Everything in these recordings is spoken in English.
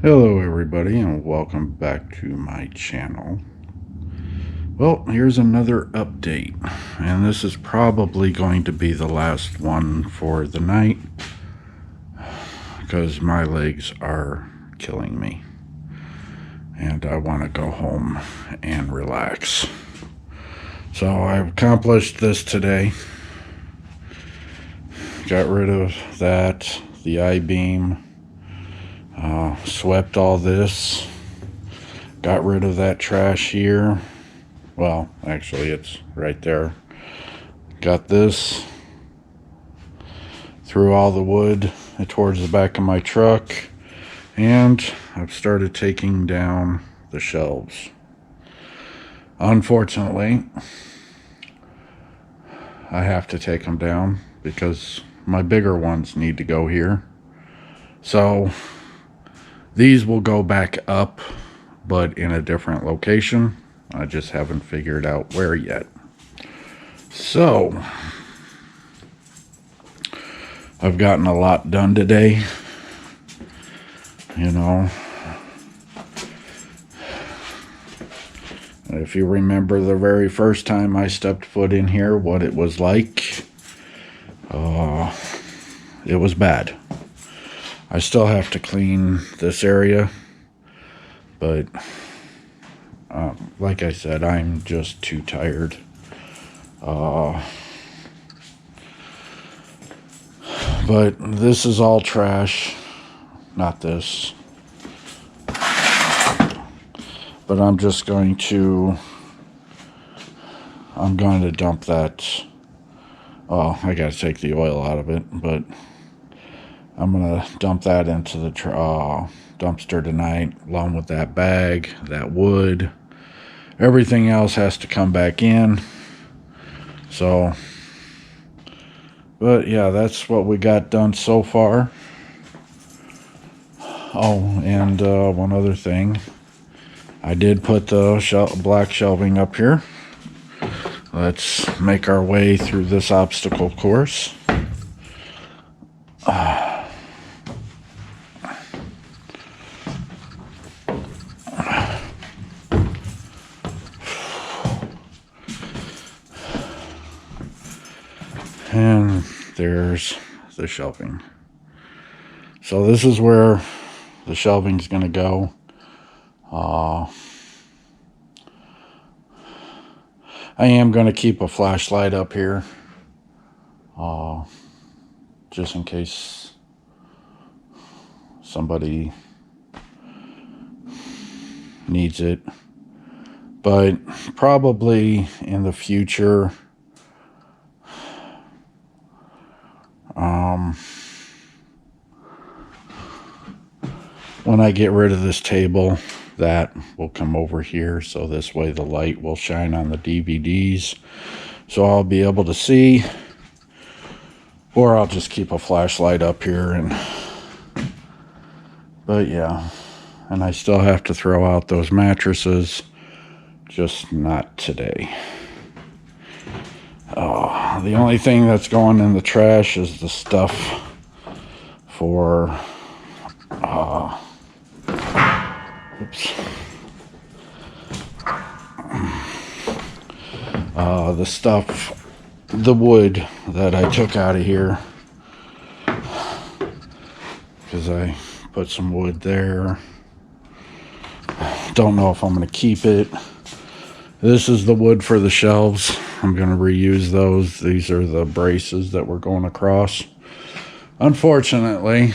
Hello everybody and welcome back to my channel. Well, here's another update, and this is probably going to be the last one for the night because my legs are killing me and I want to go home and relax. So I've accomplished this today. Got rid of that, the I-beam, swept all this, got rid of that trash here. Well, actually it's right there. Got this, threw all the wood towards the back of my truck, and I've started taking down the shelves. Unfortunately, I have to take them down because my bigger ones need to go here. So these will go back up, but in a different location. I just haven't figured out where yet. So I've gotten a lot done today. You know, if you remember the very first time I stepped foot in here, what it was like, it was bad. I still have to clean this area, but like I said, I'm just too tired. But this is all trash. Not this. But I'm going to dump that. Oh, I gotta take the oil out of it, but I'm gonna dump that into the dumpster tonight, along with that bag, that wood. Everything else has to come back in. So, but yeah, that's what we got done so far. Oh, and one other thing. I did put the black shelving up here. Let's make our way through this obstacle course. And there's the shelving. So this is where the shelving's going to go. I am going to keep a flashlight up here, just in case somebody needs it. But probably in the future, when I get rid of this table, that will come over here, so this way the light will shine on the DVDs, so I'll be able to see. Or I'll just keep a flashlight up here. But yeah, and I still have to throw out those mattresses, just not today. The only thing that's going in the trash is the stuff for the wood that I took out of here, because I put some wood there. Don't know if I'm going to keep it. This is the wood for the shelves. I'm going to reuse those. These are the braces that we're going across. Unfortunately,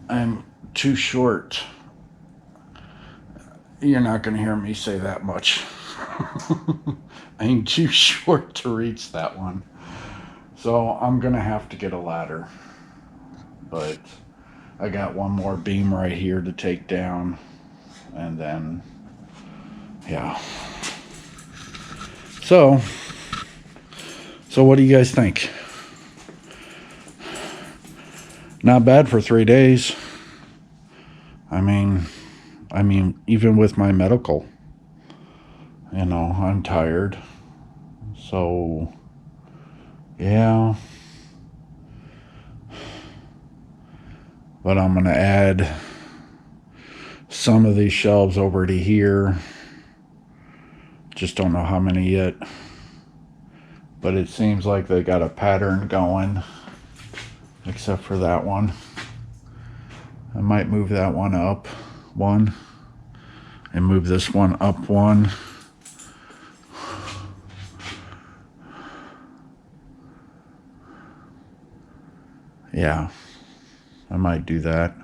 I'm too short. You're not going to hear me say that much. I'm too short to reach that one. So I'm going to have to get a ladder. But I got one more beam right here to take down. And then, yeah. So what do you guys think? Not bad for 3 days. I mean, even with my medical, you know, I'm tired. So, yeah. But I'm going to add some of these shelves over to here. Just don't know how many yet. But it seems like they got a pattern going, except for that one. I might move that one up one and move this one up one. Yeah, I might do that.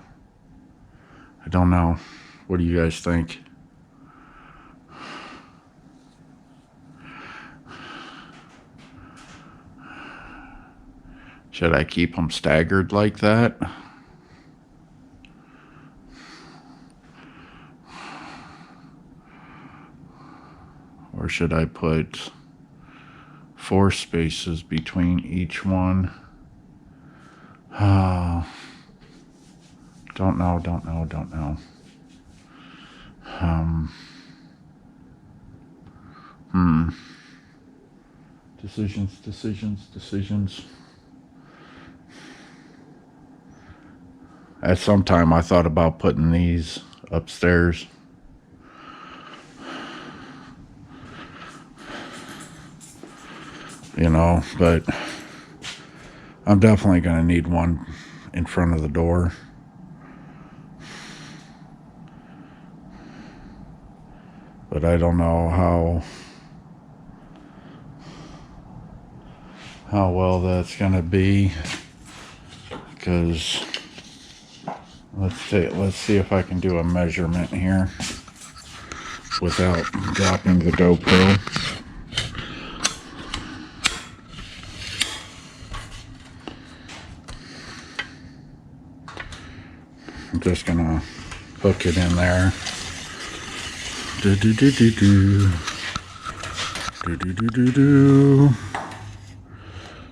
I don't know. What do you guys think? Should I keep them staggered like that? Or should I put 4 spaces between each one? Don't know. Decisions. At some time I thought about putting these upstairs. You know, but I'm definitely going to need one in front of the door. But I don't know how well that's going to be, because let's see if I can do a measurement here without dropping the GoPro. I'm just gonna hook it in there.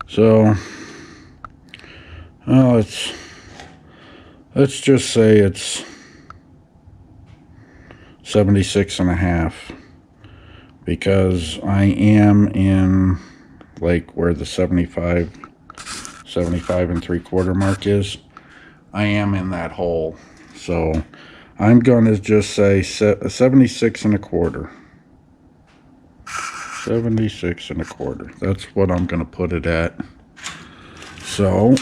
So, let's just say it's 76.5, because I am in like where the 75 3/4 mark is. I am in that hole, so I'm going to just say 76 1/4. 76 1/4. That's what I'm going to put it at. So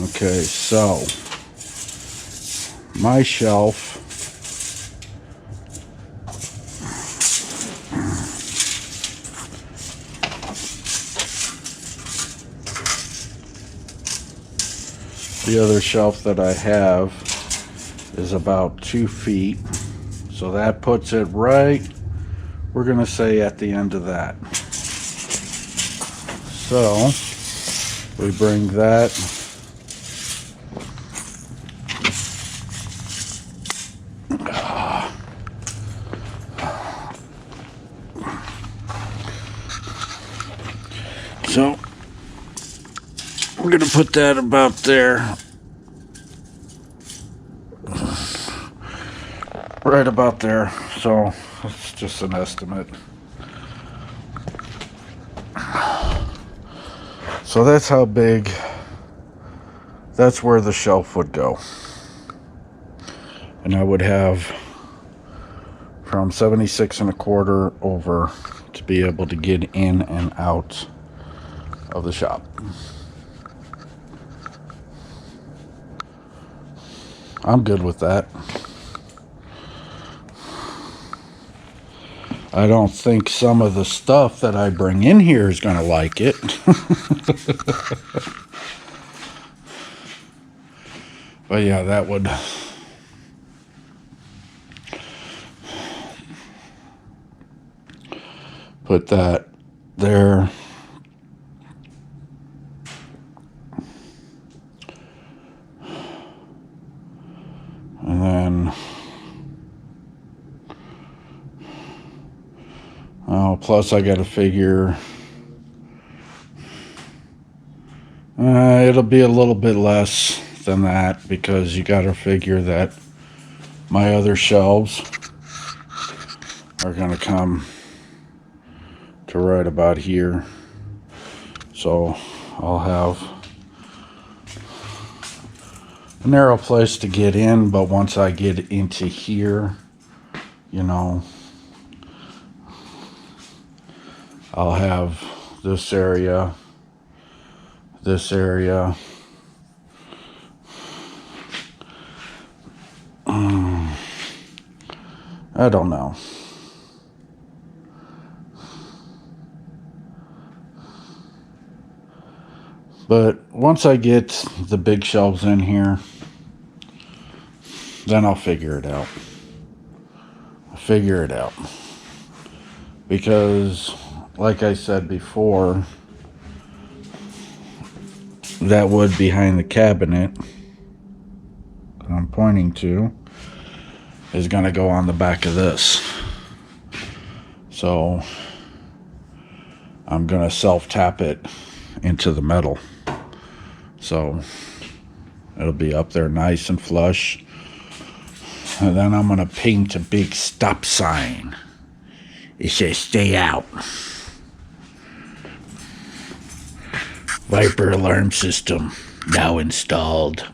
okay, so my shelf the other shelf that I have is about 2 feet, so that puts it right, we're gonna say, at the end of that. So we bring that so we're gonna put that about there, right about there. So it's just an estimate. So that's how big, that's where the shelf would go. And I would have from 76 1/4 over to be able to get in and out of the shop. I'm good with that. I don't think some of the stuff that I bring in here is going to like it. But yeah, that would put that there. And then plus I got to figure it'll be a little bit less than that, because you got to figure that my other shelves are going to come to right about here. So I'll have a narrow place to get in, but once I get into here, you know, I'll have this area, this area. I don't know. But once I get the big shelves in here, then I'll figure it out. Because, like I said before, that wood behind the cabinet that I'm pointing to is going to go on the back of this. So I'm going to self-tap it into the metal. So it'll be up there nice and flush. And then I'm going to paint a big stop sign. It says stay out. Viper alarm system now installed.